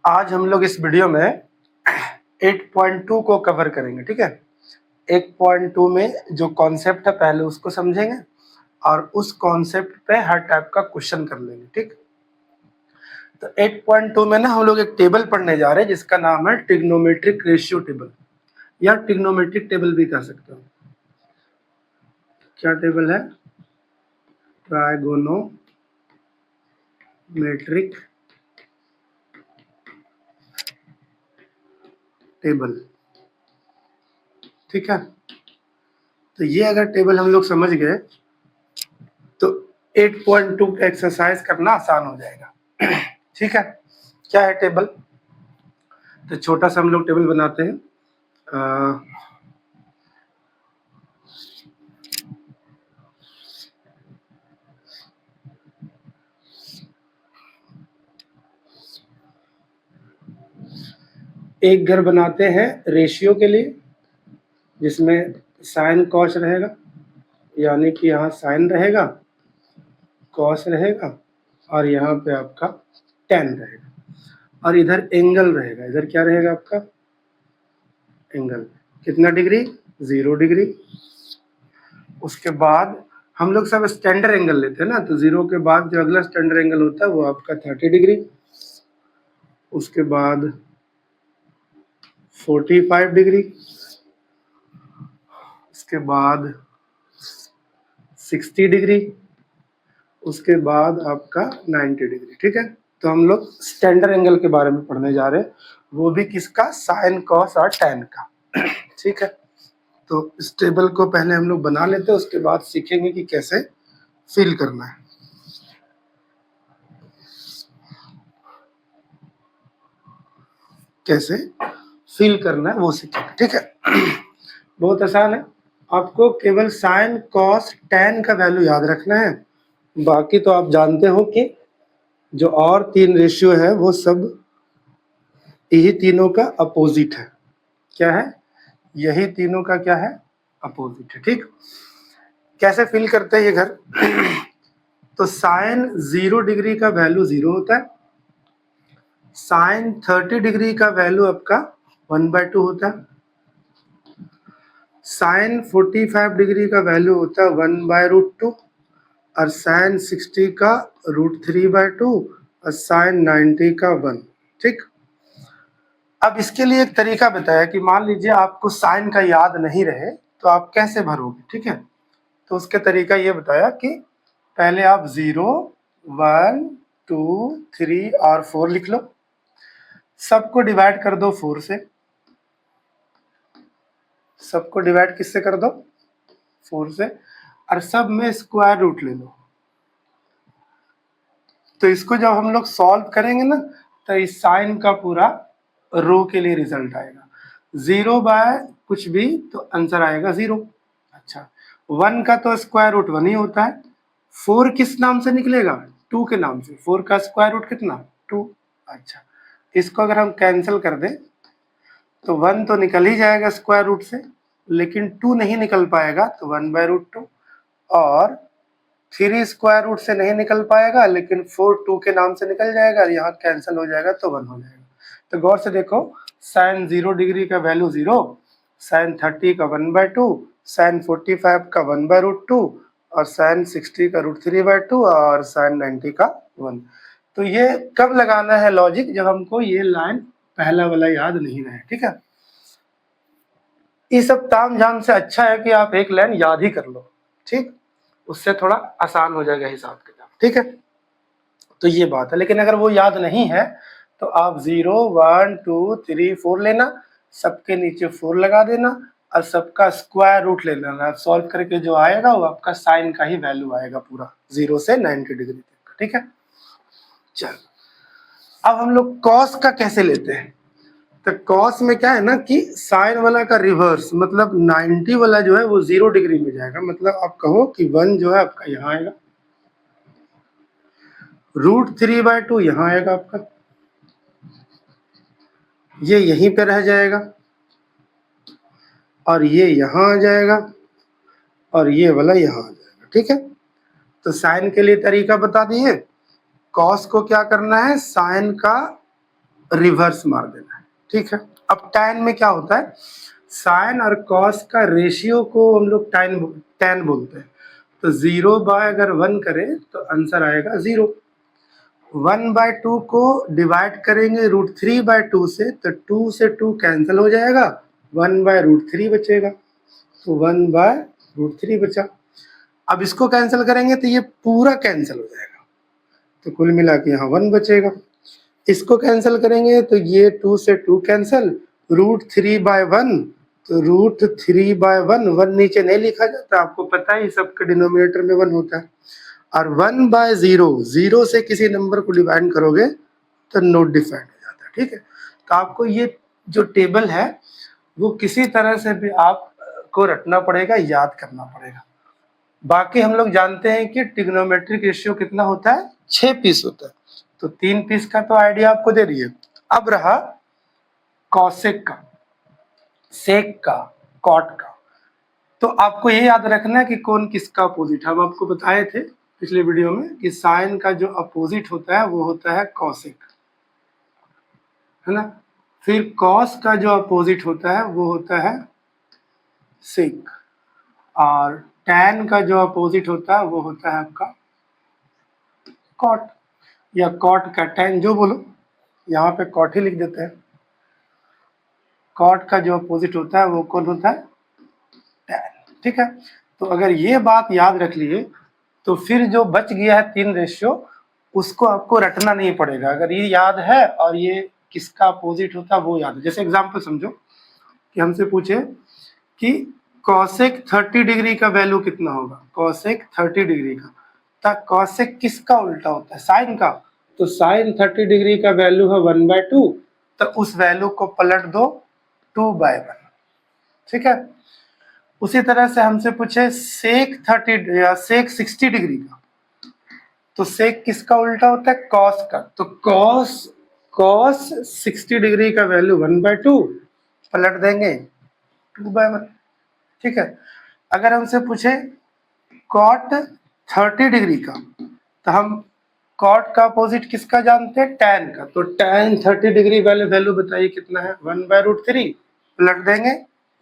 आज हम लोग इस वीडियो में 8.2 को कवर करेंगे। ठीक है, 8.2 में जो कॉन्सेप्ट है पहले उसको समझेंगे और उस कॉन्सेप्ट पे हर टाइप का क्वेश्चन कर लेंगे। ठीक, तो 8.2 में ना हम लोग एक टेबल पढ़ने जा रहे हैं जिसका नाम है ट्रिग्नोमेट्रिक रेशियो टेबल या ट्रिग्नोमेट्रिक टेबल भी कह सकते हो। क्या टेबल है? Trigonometric table. ठीक है, तो ये अगर टेबल हम लोग समझ गए तो 8.2 का एक्सरसाइज करना आसान हो जाएगा। ठीक है, क्या है टेबल? तो छोटा सा हम लोग टेबल बनाते हैं। एक घर बनाते हैं रेशियो के लिए जिसमें साइन कॉस रहेगा, यानी कि यहाँ साइन रहेगा, कॉस रहेगा और यहाँ पे आपका टेन रहेगा और इधर एंगल रहेगा। इधर क्या रहेगा आपका? एंगल। कितना डिग्री? 0 डिग्री। उसके बाद हम लोग सब स्टैंडर्ड एंगल लेते हैं ना, तो 0 के बाद जो अगला स्टैंडर्ड एंगल होता है वो आपका 30 डिग्री। उसके बाद 45 डिग्री। उसके बाद 60 डिग्री। उसके बाद आपका 90 डिग्री। ठीक है, तो हम लोग स्टैंडर्ड एंगल के बारे में पढ़ने जा रहे हैं, वो भी किसका? साइन कॉस और टैन का। ठीक है, तो इस टेबल को पहले हम लोग बना लेते हैं, उसके बाद सीखेंगे कि कैसे फिल करना है। कैसे फिल करना है वो सीखेंगे। ठीक है, बहुत आसान है। आपको केवल साइन कॉस टैन का वैल्यू याद रखना है, बाकी तो आप जानते हो कि जो और 3 रेशियो है वो सब यही तीनों का अपोजिट है। क्या है? यही तीनों का क्या है? अपोजिट है। ठीक, कैसे फिल करते हैं ये घर? तो साइन 0 डिग्री का वैल्यू 0 होता है, साइन 30 डिग्री का वैल्यू आपका 1/2 होता है, साइन 45 डिग्री का वैल्यू होता है 1/√2 और साइन 60 का √3/2 और साइन 90 का 1। ठीक, अब इसके लिए एक तरीका बताया कि मान लीजिए आपको साइन का याद नहीं रहे तो आप कैसे भरोगे। ठीक है, तो उसके तरीका ये बताया कि पहले आप 0, 1, 2, 3 और 4 लिख लो, सबको डिवाइड कर दो 4 से। सबको डिवाइड किससे कर दो? 4 से। और सब में स्क्वायर रूट ले लो। तो इसको जब हम लोग सॉल्व करेंगे ना तो इस साइन का पूरा रो के लिए रिजल्ट आएगा। 0 बाय कुछ भी तो आंसर आएगा 0। अच्छा, 1 का तो स्क्वायर रूट 1 ही होता है। 4 किस नाम से निकलेगा? 2 के नाम से। 4 का स्क्वायर रूट कितना? 2। अच्छा, इसको अगर हम कैंसिल कर दें तो 1 तो निकल ही जाएगा स्क्वायर रूट से, लेकिन 2 नहीं निकल पाएगा, तो 1/√2। और 3 स्क्वायर रूट से नहीं निकल पाएगा, लेकिन 4 2 के नाम से निकल जाएगा, यहाँ कैंसिल हो जाएगा तो 1 हो जाएगा। तो गौर से देखो, साइन 0 डिग्री का वैल्यू 0, साइन 30 का 1/2, साइन 45 का 1/√2 और साइन 60 का √3/2 और साइन 90 का 1। तो ये कब लगाना है लॉजिक? जब हमको ये लाइन पहला वाला याद नहीं रहे। ठीक है, इस सब ताम झाम से अच्छा है कि आप एक लाइन याद ही कर लो। ठीक, उससे थोड़ा आसान हो जाएगा हिसाब किताब। ठीक है, तो ये बात है। लेकिन अगर वो याद नहीं है तो आप 0, 1, 2, 3, 4 लेना, सबके नीचे 4 लगा देना और सबका स्क्वायर रूट ले लेना। सॉल्व करके जो आएगा वो आपका साइन का ही वैल्यू आएगा, पूरा 0 से 90 डिग्री तक का। ठीक है, चलो अब हम लोग कॉस का कैसे लेते हैं? तो कॉस में क्या है ना कि साइन वाला का रिवर्स, मतलब 90 वाला जो है वो 0 डिग्री में जाएगा। मतलब आप कहो कि 1 जो है आपका यहाँ आएगा, √3/2 यहाँ आएगा आपका, ये यहीं पे रह जाएगा और ये यहाँ आ जाएगा और ये वाला यहाँ आ जाएगा। ठीक है, तो साइन के लिए तरीका बता दिए। कॉस को क्या करना है? साइन का रिवर्स मार देना है, ठीक है। अब tan में क्या होता है, साइन और कॉस का रेशियो को हम लोग tan बोलते हैं। तो 0 बाय अगर 1 करें तो आंसर आएगा 0। 1/2 को डिवाइड करेंगे √3/2 से, तो 2 से 2 कैंसिल हो जाएगा, 1/√3 बचेगा, तो 1/√3 बचा। अब इसको कैंसिल करेंगे तो ये पूरा कैंसिल हो जाएगा, तो कुल मिला के यहाँ 1 बचेगा। इसको कैंसिल करेंगे तो ये 2 से 2 कैंसिल, √3/1, तो √3/1, 1 नीचे नहीं लिखा जाता, आपको पता है सबके डिनोमिनेटर में 1 होता है। और 1/0, 0 से किसी नंबर को डिवाइड करोगे तो नोट डिफाइंड हो जाता है, ठीक है। तो आपको ये जो टेबल है वो किसी तरह से भी आपको रटना पड़ेगा, याद करना पड़ेगा। बाकी हम लोग जानते हैं कि ट्रिग्नोमेट्रिक रेशियो कितना होता है, 6 पीस होता है, तो 3 पीस का तो आइडिया आपको दे दिए। अब रहा कॉसेक का, सेक का, कॉट का। तो आपको ये याद रखना है कि कौन किसका अपोजिट है। हम आपको बताए थे पिछले वीडियो में कि साइन का जो अपोजिट होता है वो होता है कॉसेक, है ना। फिर कॉस का जो अपोजिट होता है वो होता है सेक, और टैन का जो अपोजिट होता है वो होता है आपका कॉट, या कॉट का टैन, जो बोलो, यहाँ पे कॉट ही लिख देते हैं। कॉट का जो अपोजिट होता है वो कौन होता है, टैन, ठीक है। तो अगर ये बात याद रख लिए तो फिर जो बच गया है 3 रेशियो, उसको आपको रटना नहीं पड़ेगा। अगर ये याद है और ये किसका अपोजिट होता है वो याद है। जैसे एग्जांपल समझो कि हमसे पूछे कि कॉसेक 30 डिग्री का वैल्यू कितना होगा, कॉसेक 30 डिग्री का, तब कॉसेक किसका उल्टा होता है, साइन का। तो साइन 30 डिग्री का वैल्यू है 1/2, तो उस वैल्यू को पलट दो 2/1, ठीक है। उसी तरह से हमसे पूछे सेक 30 या सेक 60 डिग्री का, तो सेक किसका उल्टा होता है, कॉस का। तो कॉस 60 डिग्री का वैल्यू 1/2, पलट देंगे 2/1, ठीक है। अगर हमसे पूछे कॉट 30 डिग्री का, तो हम कॉट का अपोजिट किसका जानते हैं, टैन का। तो टैन 30 डिग्री वाले वैल्यू बताइए कितना है, 1/√3, पलट देंगे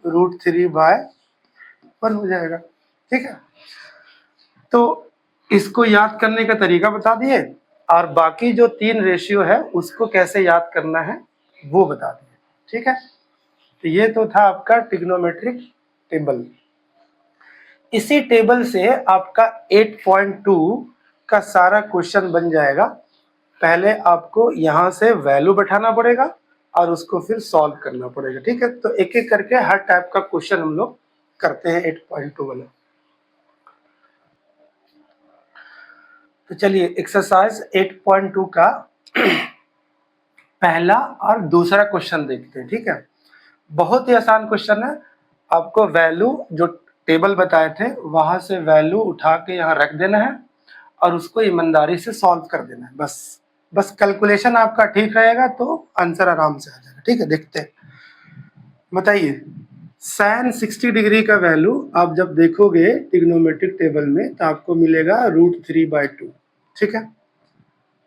√3/1 हो जाएगा, ठीक है। तो इसको याद करने का तरीका बता दिए, और बाकी जो 3 रेशियो है उसको कैसे याद करना है वो बता दिए, ठीक है। तो ये तो था आपका ट्रिग्नोमेट्रिक टेबल। इसी टेबल से आपका 8.2 का सारा क्वेश्चन बन जाएगा। पहले आपको यहाँ से वैल्यू बैठाना पड़ेगा और उसको फिर सॉल्व करना पड़ेगा, ठीक है। तो एक एक करके हर टाइप का क्वेश्चन हम लोग करते हैं 8.2 वाला। तो चलिए एक्सरसाइज 8.2 का पहला और दूसरा क्वेश्चन देखते हैं, ठीक है। बहुत ही आसान क्वेश्चन है। आपको वैल्यू जो टेबल बताए थे वहां से वैल्यू उठा के यहाँ रख देना है और उसको ईमानदारी से सॉल्व कर देना है। बस कैलकुलेशन आपका ठीक रहेगा तो आंसर आराम से आ जाएगा, ठीक है। देखते हैं, बताइए साइन 60 डिग्री का वैल्यू आप जब देखोगे ट्रिग्नोमेट्रिक टेबल में तो आपको मिलेगा √3/2, ठीक है।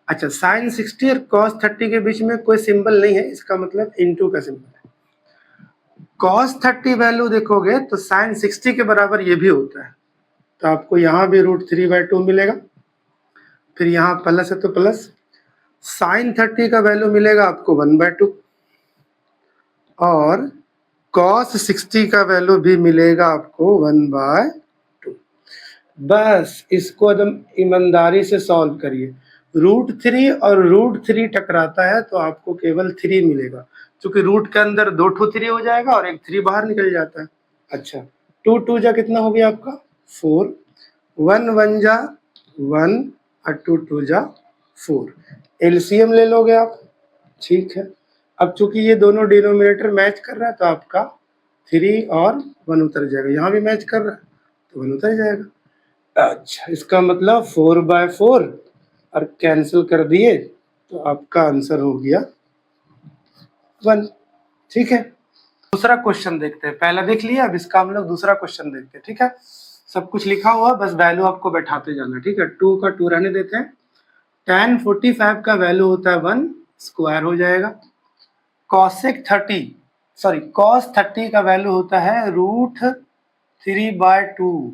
अच्छा, साइन 60 और कॉस 30 के बीच में कोई सिंबल नहीं है, इसका मतलब इनटू का सिंबल है। कॉस 30 वैल्यू देखोगे तो साइन 60 के बराबर ये भी होता है, तो आपको यहाँ भी √3/2 मिलेगा। फिर यहाँ प्लस है तो प्लस, साइन 30 का वैल्यू मिलेगा आपको 1/2, और कॉस 60 का वैल्यू भी मिलेगा आपको 1/2। बस इसको एकदम ईमानदारी से सॉल्व करिए। √3 और √3 टकराता है तो आपको केवल 3 मिलेगा, क्योंकि रूट के अंदर 2 3 हो जाएगा और एक 3 बाहर निकल जाता है। अच्छा, 2 2 जा कितना हो गया आपका 4, 1 1 जा 1 और 2 2 जा 4, एलसीएम ले लोगे आप, ठीक है। अब चूंकि ये दोनों डिनोमिनेटर मैच कर रहा है तो आपका 3 और 1 उतर जाएगा, यहाँ भी मैच कर रहा है तो 1 उतर जाएगा। अच्छा, इसका मतलब 4/4 और कैंसिल कर दिए तो आपका आंसर हो गया 1, ठीक है। दूसरा क्वेश्चन देखते हैं, पहला देख लिया, अब इसका हम लोग दूसरा क्वेश्चन देखते हैं, ठीक है। सब कुछ लिखा हुआ, बस वैल्यू आपको बैठाते जाना, ठीक है। 2 का 2 रहने देते हैं। tan 45 का वैल्यू होता है 1, स्क्वायर हो जाएगा, cos 30 का वैल्यू होता है √3/2,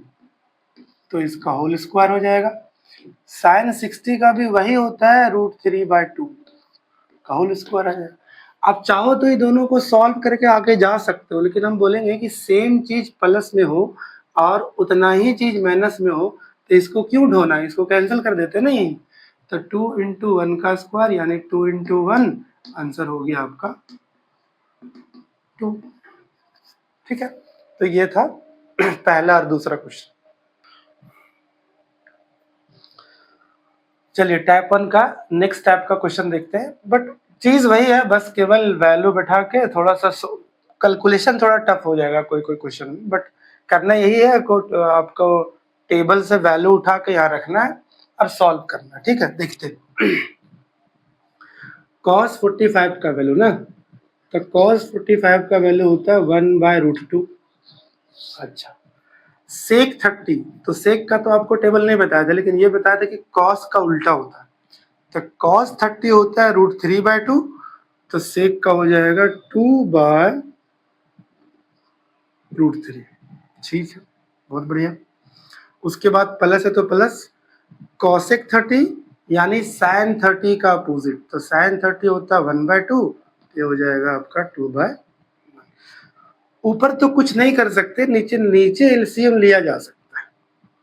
तो इसका होल स्क्वायर हो जाएगा। sin 60 का भी वही होता है √3/2 का होल स्क्वायर आ जाएगा। आप चाहो तो ये दोनों को सॉल्व करके आगे जा सकते हो, लेकिन हम बोलेंगे कि सेम चीज प्लस में हो और उतना ही चीज माइनस में हो, तो इसको क्यों ढोना है, इसको कैंसिल कर देते ना यही। तो 2 × 1 का स्क्वायर यानी 2 × 1, आंसर हो गया आपका 2। ठीक है, तो ये था पहला और दूसरा क्वेश्चन। चलिए टाइप 1 का नेक्स्ट टाइप का क्वेश्चन देखते हैं, बट चीज वही है, बस केवल वैल्यू बैठा के थोड़ा सा कैलकुलेशन थोड़ा टफ हो जाएगा कोई कोई क्वेश्चन, बट करना यही है आपको टेबल से वैल्यू उठा के यहाँ रखना है और सॉल्व करना है। ठीक है, देखते हैं। cos 45 का वैल्यू ना, तो cos 45 का वैल्यू होता है 1/√2। अच्छा, sec 30, तो sec का तो आपको टेबल नहीं बताया था, लेकिन ये बताया था कि cos का उल्टा होता है। तो cos 30 होता है √3/2, तो sec का हो जाएगा 2/√3। ठीक है, बहुत बढ़िया। उसके बाद प्लस है तो प्लस cosec 30 यानी sin 30 का अपोजिट, तो sin 30 होता है 1/2, ये हो जाएगा आपका 2/1। ऊपर तो कुछ नहीं कर सकते, नीचे नीचे एलसीएम लिया जा सकता है।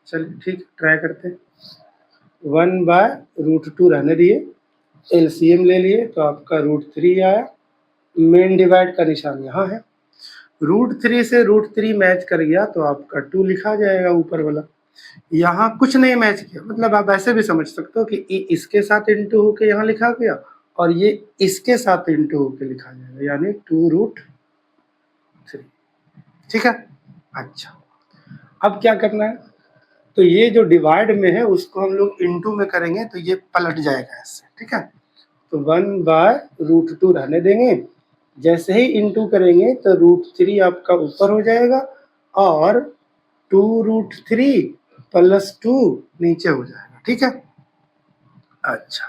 चलिए ठीक, ट्राई करते हैं। 1/√2 रहने दिए, एलसीएम ले लिए तो आपका √3 आया। मेन डिवाइड का निशान यहाँ है, √3 से √3 मैच कर गया तो आपका 2 लिखा जाएगा ऊपर वाला। यहाँ कुछ नहीं मैच किया, मतलब आप ऐसे भी समझ सकते हो कि इसके साथ इंटू होके यहाँ लिखा गया और ये इसके साथ इंटू होके लिखा जाएगा, यानी 2√3। ठीक है, अच्छा अब क्या करना है, तो ये जो डिवाइड में है उसको हम लोग इंटू में करेंगे तो ये पलट जाएगा ऐसे। ठीक है, तो 1/√2 रहने देंगे, जैसे ही इंटू करेंगे तो √3 आपका ऊपर हो जाएगा और 2√3 + 2 नीचे हो जाएगा। ठीक है, अच्छा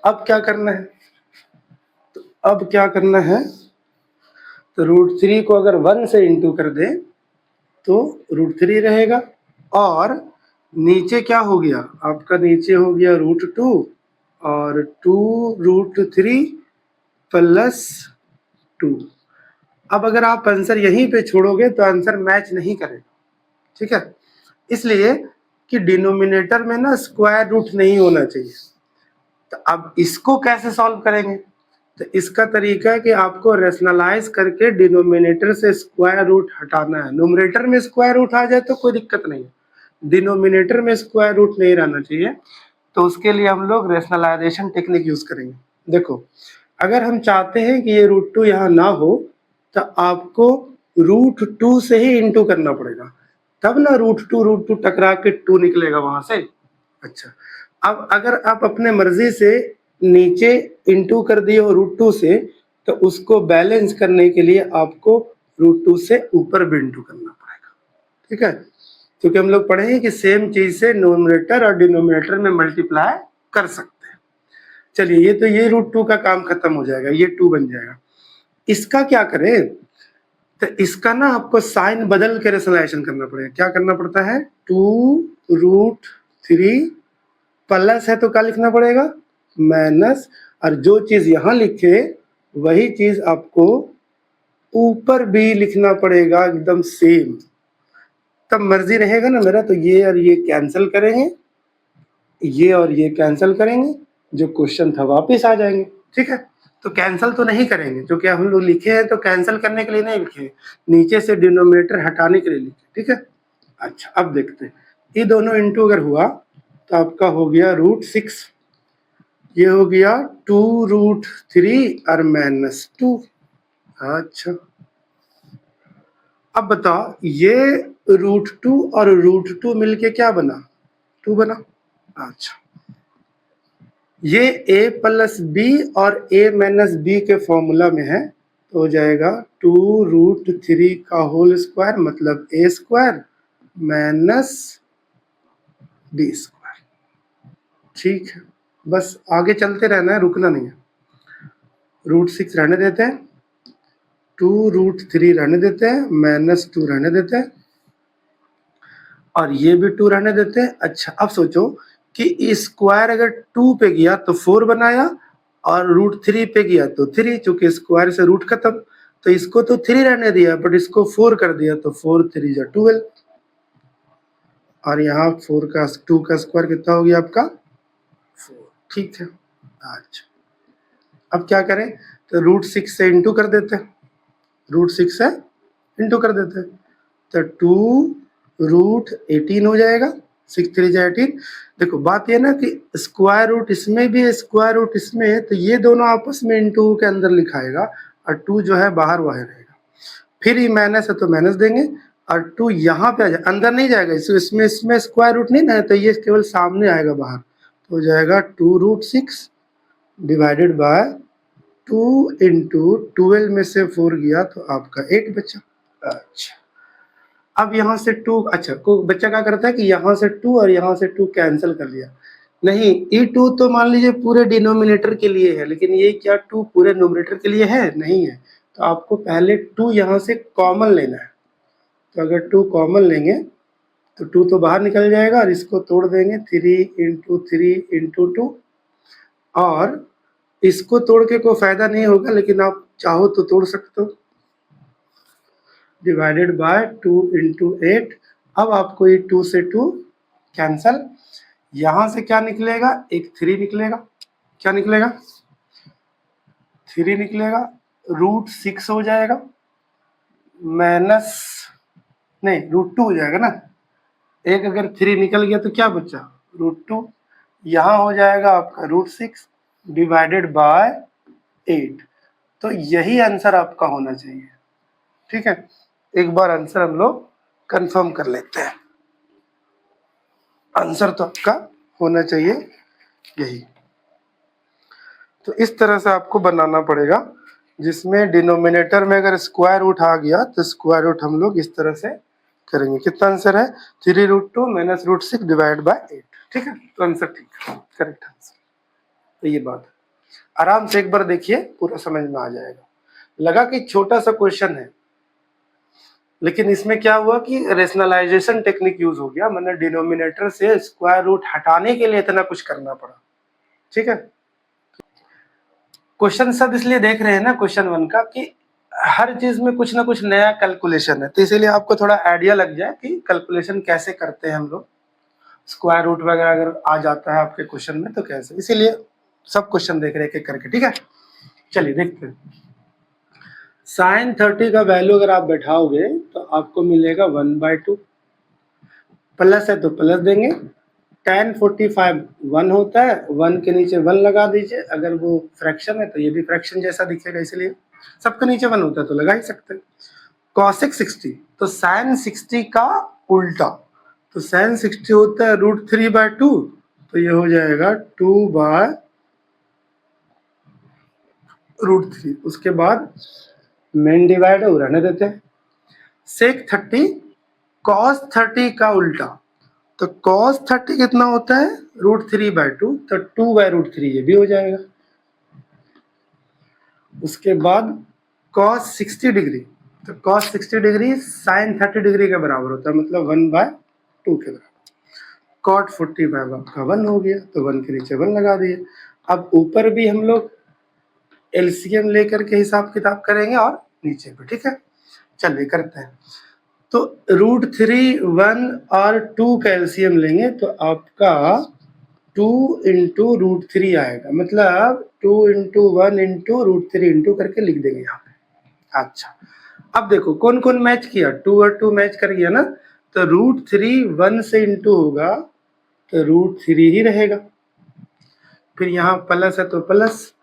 अब क्या करना है, तो अब क्या करना है, तो √3 को अगर 1 से इंटू कर दे तो √3 रहेगा और नीचे क्या हो गया आपका, नीचे हो गया √2 और 2√3 + 2। अब अगर आप आंसर यहीं पे छोड़ोगे तो आंसर मैच नहीं करेगा। ठीक है, इसलिए कि डिनोमिनेटर में ना स्क्वायर रूट नहीं होना चाहिए। तो अब इसको कैसे सॉल्व करेंगे, तो इसका तरीका है कि आपको रेशनलाइज करके डिनोमिनेटर से स्क्वायर रूट हटाना है। न्यूमरेटर में स्क्वायर रूट आ जाए तो कोई दिक्कत नहीं है, डिनोमिनेटर में स्क्वायर रूट नहीं रहना चाहिए। तो उसके लिए हम लोग रेशनलाइजेशन टेक्निक यूज करेंगे। देखो, अगर हम चाहते हैं कि ये √2 यहाँ ना हो तो आपको √2 से ही इंटू करना पड़ेगा, तब ना √2 टकरा के 2 निकलेगा वहां से। अच्छा, अब अगर आप अपने मर्जी से नीचे इंटू कर दिए हो √2 से, तो उसको बैलेंस करने के लिए आपको √2 से ऊपर भी इंटू करना पड़ेगा। ठीक है, क्योंकि हम लोग पढ़ेंगे कि सेम चीज से न्यूमरेटर और डिनोमिनेटर में मल्टीप्लाई कर सकते हैं। चलिए, ये तो ये √2 का काम खत्म हो जाएगा, ये 2 बन जाएगा। इसका क्या करें, तो इसका ना आपको साइन बदल के रेशनलाइजेशन करना पड़ेगा। क्या करना पड़ता है, 2√3 प्लस है तो क्या लिखना पड़ेगा, माइनस, और जो चीज यहां लिखे वही चीज आपको ऊपर भी लिखना पड़ेगा, एकदम सेम। तब मर्जी रहेगा ना मेरा, तो ये और ये कैंसिल करेंगे, ये और ये कैंसिल करेंगे, जो क्वेश्चन था वापस आ जाएंगे। ठीक है, तो कैंसिल तो नहीं करेंगे, जो कि हम लोग लिखे हैं तो कैंसिल करने के लिए नहीं लिखे, नीचे से डिनोमिनेटर हटाने के लिए लिखे। ठीक है, अच्छा अब देखते हैं, ये दोनों इंटू अगर हुआ तो आपका हो गया √6, ये हो गया 2√3 और -2। अच्छा, अब बताओ, ये √2 और √2 मिलके क्या बना, 2 बना। अच्छा, ये a + b और a - b के फॉर्मूला में है, तो हो जाएगा 2√3 का होल स्क्वायर मतलब a² - b²। ठीक है, बस आगे चलते रहना है, रुकना नहीं है। √6 रहने देते हैं, 2√3 रहने देते हैं, -2 रहने देते हैं, और ये भी 2 रहने देते हैं। अच्छा, अब सोचो कि स्क्वायर अगर 2 पे गया तो 4 बनाया, और √3 पे गया तो 3, चूंकि स्क्वायर से रूट खत्म, तो इसको तो 3 रहने दिया, बट इसको 4 कर दिया, तो 4 3 जा 12, और यहाँ 4 का 2 का स्क्वायर कितना हो गया आपका 4। ठीक है। अच्छा, अब क्या करें, तो √6 से इंटू कर देते हैं, √6 से इंटू कर देते हैं, तो 2√18 हो जाएगा, 6 3 जा 18। देखो बात ये ना कि स्क्वायर रूट इसमें भी है, स्क्वायर रूट इसमें है, तो ये दोनों आपस में इंटू के अंदर लिखाएगा, और 2 जो है बाहर वह रहेगा। फिर ये माइनस है तो माइनस देंगे, और 2 यहाँ पे आ जाए, अंदर नहीं जाएगा, इसमें स्क्वायर रूट नहीं ना है, तो ये केवल सामने आएगा बाहर, तो हो जाएगा 2√6 डिवाइडेड बाय 2 इंटू 12 में से 4 गया तो आपका 8 बचा। अच्छा, अब यहाँ से 2, अच्छा को बच्चा क्या करता है कि यहाँ से 2 और यहाँ से 2 कैंसिल कर लिया। नहीं, ये 2 तो मान लीजिए पूरे डिनोमिनेटर के लिए है, लेकिन ये क्या 2 पूरे न्यूमरेटर के लिए है? नहीं है। तो आपको पहले 2 यहाँ से कॉमन लेना है। तो अगर 2 कॉमन लेंगे तो 2 तो बाहर निकल जाएगा, और इसको तोड़ देंगे 3 इंटू 3 इंटू 2, और इसको तोड़ के कोई फायदा नहीं होगा, लेकिन आप चाहो तो तोड़ सकते हो, डिवाइडेड बाय 2 इंटू 8। अब आपको ये 2 से 2 कैंसल, यहां से क्या निकलेगा, एक 3 निकलेगा, क्या निकलेगा 3 निकलेगा, √6 हो जाएगा, माइनस नहीं √2 हो जाएगा ना, एक अगर 3 निकल गया तो क्या बचा √2, यहाँ हो जाएगा आपका √6 डिवाइडेड बाय 8। तो यही आंसर आपका होना चाहिए। ठीक है, एक बार आंसर हम लोग कंफर्म कर लेते हैं। आंसर तो आपका होना चाहिए यही। तो इस तरह से आपको बनाना पड़ेगा, जिसमें डिनोमिनेटर में अगर स्क्वायर रूट आ गया तो स्क्वायर रूट हम लोग इस तरह से करेंगे। कितना आंसर है, 3√2 माइनस √6 डिवाइड बाय 8। ठीक है, तो आंसर ठीक है, करेक्ट आंसर। तो ये बात है, आराम से एक बार देखिए, पूरा समझ में आ जाएगा। लगा कि छोटा सा क्वेश्चन है, लेकिन इसमें क्या हुआ कि रेशनलाइजेशन टेक्निक यूज हो गया, मतलब डिनोमिनेटर से स्क्वायर रूट हटाने के लिए इतना कुछ करना पड़ा। ठीक है, क्वेश्चन सब इसलिए देख रहे हैं ना क्वेश्चन 1 का, कि हर चीज में कुछ ना कुछ नया कैलकुलेशन है, तो इसीलिए आपको थोड़ा आइडिया लग जाए कि कैलकुलेशन कैसे करते हैं हम लोग, स्क्वायर रूट वगैरह अगर आ जाता है आपके क्वेश्चन में तो कैसे, इसीलिए सब क्वेश्चन देख रहे हैं करके। ठीक है, चलिए देखते हैं। sin 30 का वैल्यू अगर आप बैठाओगे तो आपको मिलेगा 1/2, प्लस है तो प्लस देंगे, tan 45 1 होता है, 1 के नीचे 1 लगा दीजिए, अगर वो फ्रैक्शन है तो ये भी फ्रैक्शन जैसा दिखेगा, इसलिए सबके नीचे 1 होता है तो लगा ही सकते हैं। cosec 60, तो sin 60 का उल्टा, तो sin 60 होता है √3/2, तो ये हो जाएगा 2/√3। उसके बाद मेन डिवाइड है रहने देते हैं। sec 30 cos 30 का उल्टा, तो cos 30 कितना होता है √3/2, तो 2/√3 ये भी हो जाएगा। उसके बाद cos 60 डिग्री, तो cos 60 डिग्री sin 30 डिग्री के बराबर होता है, मतलब 1/2 के बराबर। cot 45 आपका 1 हो गया, तो 1 के नीचे 1 लगा दिए। अब ऊपर भी हम लोग एलसीएम लेकर के हिसाब किताब करेंगे और नीचे पे। ठीक है, चलिए करते हैं। तो √3, 1 और 2 का एलसीएम लेंगे तो आपका 2 इंटू √3 आएगा, मतलब 2 इंटू 1 इंटू √3 इंटू करके लिख देंगे यहाँ पे। अच्छा, अब देखो कौन कौन मैच किया, 2 और 2 मैच कर गया ना, तो √3 1 से इंटू होगा तो √3 ही रहेगा। फिर यहाँ प्लस है तो प्लस,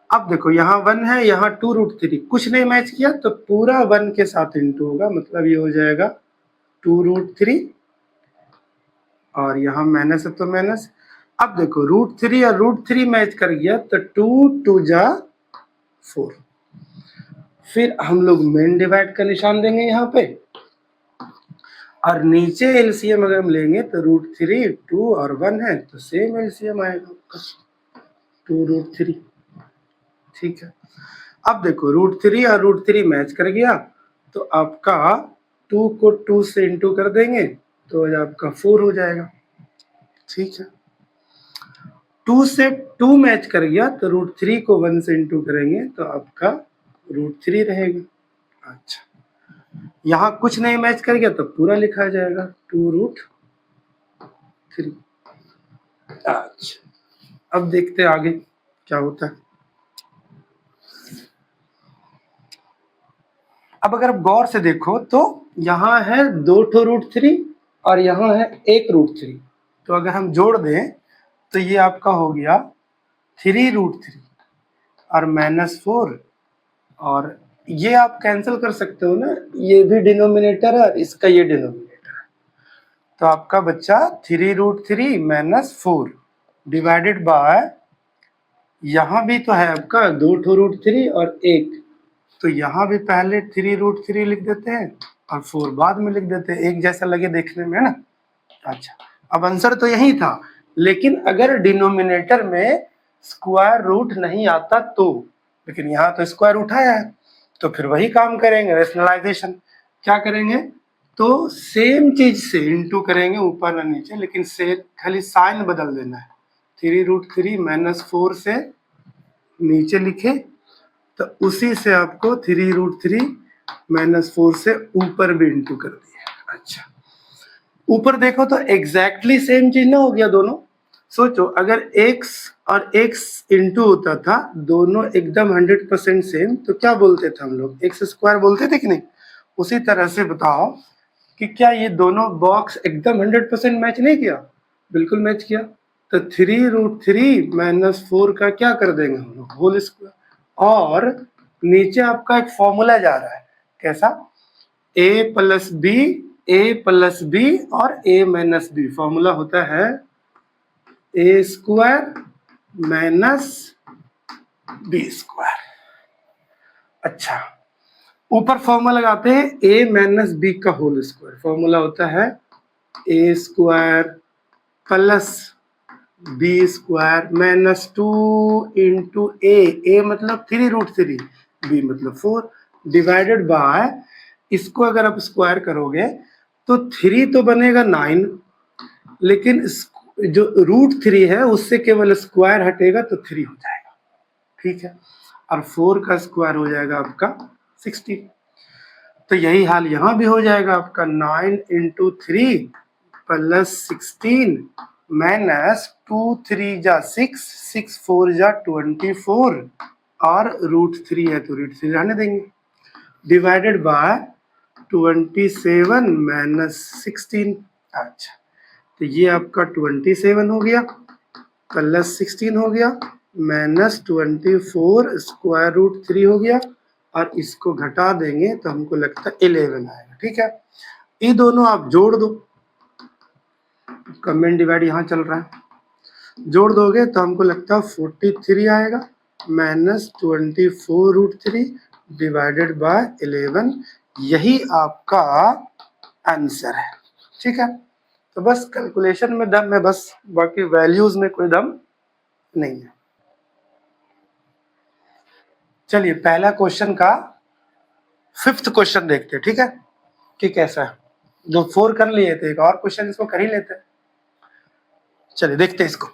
अब देखो यहाँ 1 है, यहाँ 2√3, कुछ नहीं मैच किया तो पूरा 1 के साथ इंटू होगा, मतलब ये हो जाएगा 2√3, और यहाँ माइनस है तो माइनस। अब देखो √3 और √3 मैच कर गया तो 2 2 जा 4। फिर हम लोग मेन डिवाइड का निशान देंगे यहाँ पे, और नीचे एलसीएम अगर हम लेंगे तो √3 2 और 1 है तो सेम एलसीएम आएगा आपका 2√3। ठीक है, अब देखो √3 और √3 मैच कर गया, तो आपका 2 को 2 से इंटू कर देंगे तो आपका 4 हो जाएगा। ठीक है, 2 से 2 मैच कर गया तो √3 को 1 से इंटू करेंगे तो आपका √3 रहेगा। अच्छा, यहाँ कुछ नहीं मैच कर गया तो पूरा लिखा जाएगा 2√3। अच्छा, अब देखते हैं आगे क्या होता है। अब अगर आप गौर से देखो तो यहाँ है 2 ठो √3 और यहाँ है 1 √3, तो अगर हम जोड़ दें तो ये आपका हो गया 3√3 और -4, और ये आप कैंसिल कर सकते हो ना, ये भी डिनोमिनेटर है और इसका ये डिनोमिनेटर है, तो आपका बच्चा 3√3 - 4 डिवाइडेड बाय, यहाँ भी तो है आपका 2 ठो √3 और 1, तो यहाँ भी पहले 3√3 लिख देते हैं और 4 बाद में लिख देते हैं, एक जैसा लगे देखने में, है ना। अच्छा, अब आंसर तो यही था, लेकिन अगर डिनोमिनेटर में स्क्वायर रूट नहीं आता तो, लेकिन यहाँ तो स्क्वायर रूट आया है, तो फिर वही काम करेंगे, रेशनलाइजेशन। क्या करेंगे, तो सेम चीज से इंटू करेंगे ऊपर और नीचे, लेकिन से खाली साइन बदल देना है। 3√3 - 4 से नीचे लिखे तो उसी से आपको 3√3 - 4 से ऊपर भी इंटू कर दिया। अच्छा, ऊपर देखो तो एग्जैक्टली सेम चीज ना हो गया दोनों। सोचो अगर x और x इंटू होता था, दोनों एकदम 100% सेम, तो क्या बोलते थे हम लोग, x² बोलते थे कि नहीं। उसी तरह से बताओ कि क्या ये दोनों बॉक्स एकदम 100% मैच नहीं किया, बिल्कुल मैच किया, तो 3√3 - 4 का क्या कर देंगे हम लोग, होल स्क्वायर। और नीचे आपका एक फॉर्मूला जा रहा है, कैसा, a + b और a - b, फॉर्मूला होता है a² - b²। अच्छा, ऊपर फॉर्मूला लगाते हैं a - b का होल स्क्वायर, फॉर्मूला होता है a² + b² - 2 इंटू a मतलब 3√3, b मतलब 4, डिवाइडेड बाय, इसको अगर आप स्क्वायर करोगे तो 3 तो बनेगा 9, लेकिन जो √3 है उससे केवल स्क्वायर हटेगा तो 3 हो जाएगा। ठीक है, और 4 का स्क्वायर हो जाएगा आपका 16, तो यही हाल यहाँ भी हो जाएगा आपका 9 इंटू 3 + 16 -2 3 जा 6, 6 4 जा 24, और √3 है तो √3 रहने देंगे, डिवाइडेड बाय 27 - 16। अच्छा, तो ये आपका 27 हो गया + 16 हो गया -24 √3 हो गया, और इसको घटा देंगे तो हमको लगता है 11 आएगा। ठीक है, ये दोनों आप जोड़ दो, कमेंट डिवाइड यहाँ चल रहा है, जोड़ दोगे तो हमको लगता है 43 आएगा -24 √3 डिवाइडेड बाय 11, यही आपका आंसर है। ठीक है, तो बस कैलकुलेशन में दम है, बस बाकी वैल्यूज में कोई दम नहीं है। चलिए पहला क्वेश्चन का 5th क्वेश्चन देखते हैं, ठीक है, कि कैसा है। जो 4 कर लिए थे, एक और क्वेश्चन इसको कर ही लेते हैं। चलिए देखते हैं इसको।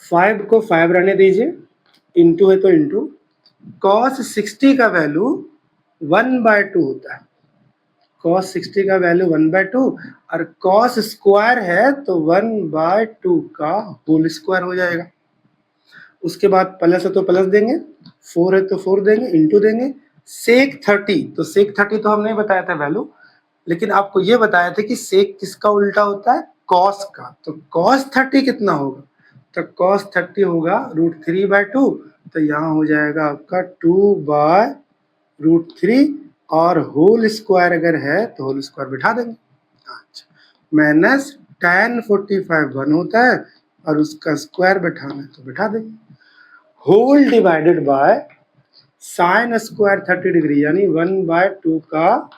5 को 5 रहने दीजिए, इंटू है तो इंटू, cos 60 का वैल्यू 1/2 होता है, cos 60 का वैल्यू 1/2, और cos स्क्वायर है तो 1/2 का होल स्क्वायर हो जाएगा। उसके बाद प्लस है तो प्लस देंगे, 4 है तो 4 देंगे, इंटू देंगे, sec 30, तो sec 30 तो हम नहीं बताया था वैल्यू, लेकिन आपको ये बताया था कि sec किसका उल्टा होता है, cos का, तो cos 30 कितना होगा, तो cos 30 होगा √3/2, तो यहाँ हो जाएगा आपका 2/√3, और होल स्क्वायर अगर है तो होल स्क्वायर बिठा देंगे। अच्छा, -tan 45 1 होता है, और उसका स्क्वायर बिठाना है तो बिठा देंगे, whole divided by sine square 30 degree यानी 1/2 का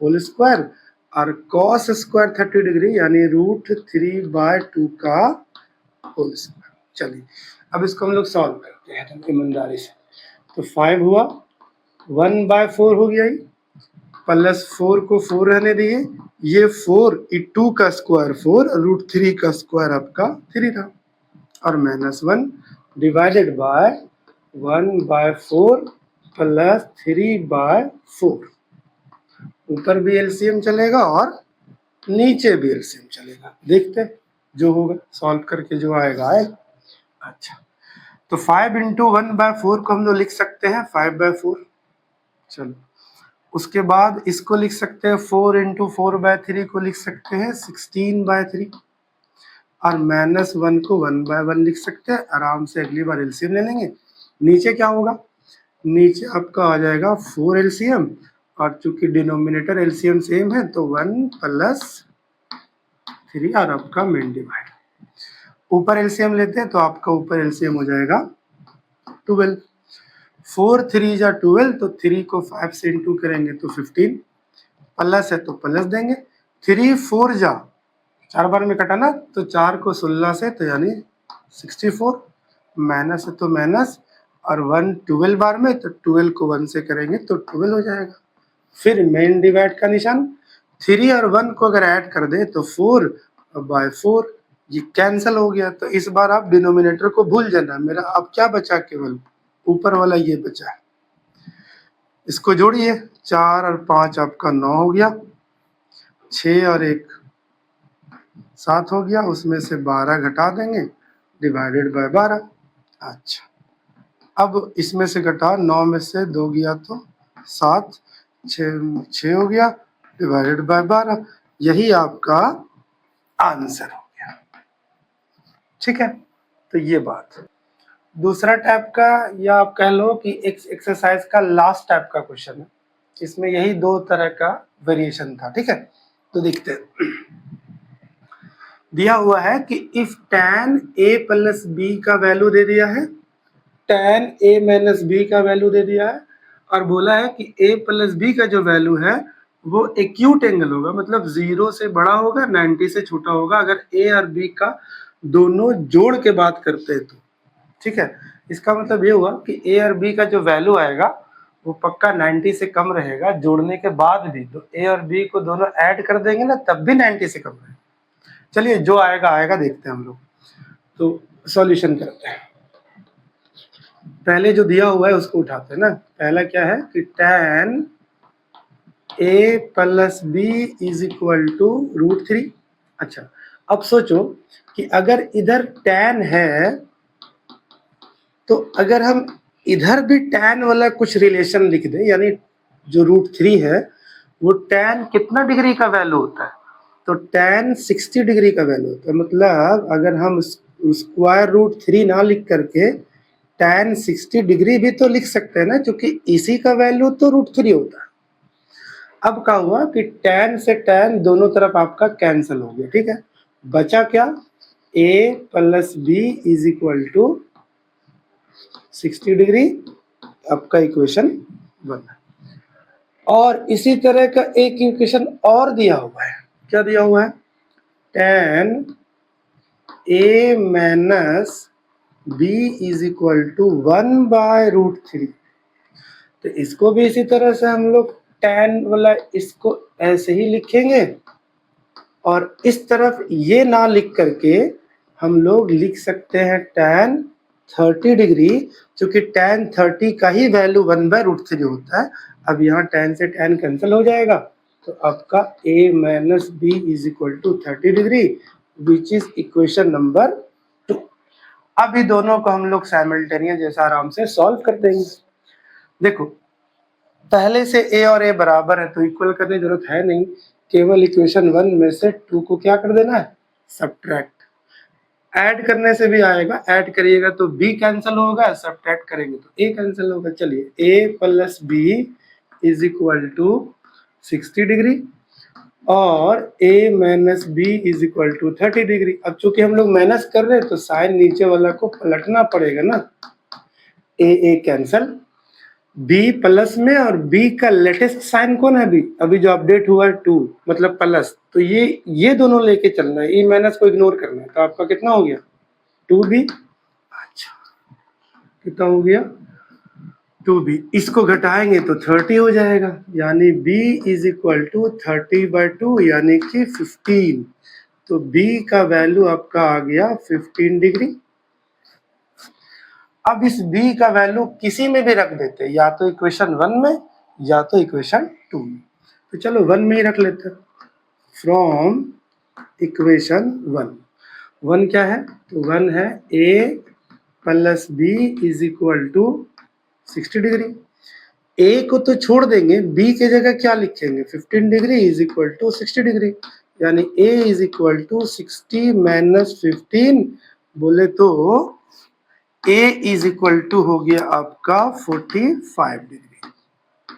होल स्क्वायर, और cos स्क्वायर 30 डिग्री यानी √3/2 का होल स्क्वायर। चलिए अब इसको हम लोग सॉल्व करते हैं ईमानदारी से। तो 5 हुआ, 1/4 हो गया ये, प्लस 4 को 4 रहने दिए, ये 4 2 का स्क्वायर 4, √3 का स्क्वायर आपका 3 था, और -1 डिवाइडेड बाय 1/4 प्लस 3/4। ऊपर भी एलसीएम चलेगा और नीचे भी एलसीएम चलेगा, देखते जो होगा सॉल्व करके जो आएगा आएगा। अच्छा, तो 5 इंटू 1/4 को हम लोग लिख सकते हैं 5/4। चलो, उसके बाद इसको लिख सकते हैं 4 इंटू 4/3 को लिख सकते हैं 16/3, और -1 को 1/1 लिख सकते हैं। आराम से अगली बार एलसीएम ले लेंगे। नीचे क्या होगा, नीचे आपका आ जाएगा 4 एलसीएम, और चूंकि डिनोमिनेटर एलसीएम सेम है तो 1 प्लस 3 और आपका मेन डिवाइड। ऊपर एलसीएम लेते हैं तो आपका ऊपर एलसीएम हो जाएगा 12। 4 3 जा 12, तो 3 को 5 से इंटू करेंगे तो 15, प्लस है तो प्लस देंगे। 3 4 जा 4 बार में कटा ना, तो 4 को 16 से तो यानी 64, माइनस है तो माइनस, और 1 12 बार में, तो 12 को 1 से करेंगे तो 12 हो जाएगा। फिर मेन डिवाइड का निशान, 3 और 1 को अगर ऐड कर दे तो 4/4, ये कैंसिल हो गया। तो इस बार आप डिनोमिनेटर को भूल जाना। मेरा अब क्या बचा, केवल ऊपर वाला ये बचा है। इसको जोड़िए, 4 और 5 आपका 9 हो गया, 6 और 1 7 हो गया, उसमें से 12 घटा देंगे डिवाइडेड बाय 12। अच्छा, अब इसमें से घटा, 9 में से 2 गया तो 7, 6 हो गया डिवाइडेड बाय 12। यही आपका आंसर हो गया। ठीक है, तो ये बात। दूसरा टाइप का, या आप कह लो कि एक्सरसाइज का लास्ट टाइप का क्वेश्चन है। इसमें यही 2 तरह का वेरिएशन था। ठीक है, तो देखते हैं। दिया हुआ है कि if tan a plus B का वैल्यू दे दिया है, tan a माइनस बी का वैल्यू दे दिया है, और बोला है कि a प्लस बी का जो वैल्यू है वो एक्यूट एंगल होगा, मतलब 0 से बड़ा होगा 90 से छोटा होगा, अगर a और b का दोनों जोड़ के बात करते हैं तो। ठीक है, इसका मतलब ये हुआ कि a और b का जो वैल्यू आएगा वो पक्का 90 से कम रहेगा जोड़ने के बाद भी। तो a और b को दोनों ऐड कर देंगे ना, तब भी 90 से कम रहेगा। चलिए, जो आएगा आएगा, देखते हैं हम लोग। तो सॉल्यूशन करते हैं। पहले जो दिया हुआ है उसको उठाते हैं ना। पहला क्या है कि tan a plus B is equal to √3। अच्छा, अब सोचो कि अगर इधर tan है, तो अगर हम इधर भी tan वाला कुछ रिलेशन लिख दें, यानी जो √3 है वो tan कितना डिग्री का वैल्यू होता है, तो tan 60 डिग्री का वैल्यू होता है। मतलब अगर हम स्क्वायर √3 ना लिख करके tan 60 डिग्री भी तो लिख सकते हैं ना, क्योंकि इसी का वैल्यू तो √3 होता है। अब क्या हुआ कि tan से tan दोनों तरफ आपका कैंसिल हो गया। ठीक है, बचा क्या, a plus B is equal to 60 degree, आपका इक्वेशन बना। और इसी तरह का एक इक्वेशन और दिया हुआ है। क्या दिया हुआ है, tan a minus b is equal to 1/√3। तो इसको भी इसी तरह से हम लोग tan वाला इसको ऐसे ही लिखेंगे, और इस तरफ ये ना लिख करके हम लोग लिख सकते हैं tan 30 डिग्री, क्योंकि tan 30 का ही वैल्यू 1/√3 होता है। अब यहाँ tan से tan कैंसिल हो जाएगा, तो आपका a minus B is equal to 30 degree, which is equation number 2। अभी दोनों को हम लोग साइमल्टेनियस जैसा आराम से सॉल्व कर देंगे। देखो, पहले से a और a बराबर है तो इक्वल करने की जरूरत है नहीं, केवल इक्वेशन 1 में से 2 को क्या कर देना है, सब्ट्रैक्ट। ऐड करने से भी आएगा, ऐड करिएगा तो b कैंसिल होगा, सब्ट्रैक्ट करेंगे तो a कैंसिल होगा। चलिए, a plus b is equal to 60 degree और a minus B is equal to 30 degree. अब चूंकि हम लोग माइनस कर रहे हैं तो साइन नीचे वाला को पलटना पड़ेगा ना, a कैंसिल, b प्लस में, और b का लेटेस्ट साइन कौन है अभी जो अपडेट हुआ है 2, मतलब प्लस, तो ये दोनों लेके चलना है, e माइनस को इग्नोर करना है। तो आपका कितना हो गया, 2b। अच्छा, कितना हो गया, 2b, इसको घटाएंगे तो 30 हो जाएगा, यानी b इज इक्वल टू 30/2 यानी कि 15। तो b का वैल्यू आपका आ गया 15 डिग्री। अब इस b का वैल्यू किसी में भी रख देते, या तो इक्वेशन 1 में या तो इक्वेशन 2 में। तो चलो 1 में ही रख लेते हैं। फ्रॉम इक्वेशन 1 क्या है, तो 1 है a plus b is equal to 60 degree. ए को तो छोड़ देंगे, बी के जगह क्या लिखेंगे, 15 degree is equal to 60 degree, यानी A is equal to 60 minus 15, बोले तो ए इज इक्वल टू हो गया आपका 45 डिग्री।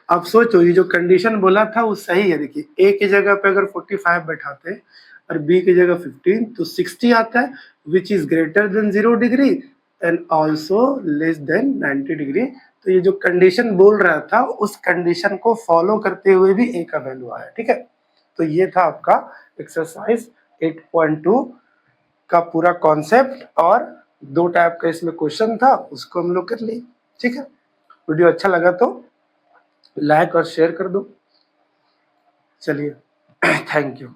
अब सोचो ये जो कंडीशन बोला था वो सही है। देखिए ए की जगह पे अगर 45 बैठाते और बी की जगह 15 तो 60 आता है, which is greater than 0 degree and also less than 90 degree. तो ये जो कंडीशन बोल रहा था उस कंडीशन को फॉलो करते हुए भी ए का वैल्यू आया। ठीक है, तो ये था आपका एक्सरसाइज 8.2 का पूरा कॉन्सेप्ट, और 2 टाइप का इसमें क्वेश्चन था, उसको हम लोग कर लिए। ठीक है, वीडियो अच्छा लगा तो लाइक और शेयर कर दो। चलिए थैंक यू।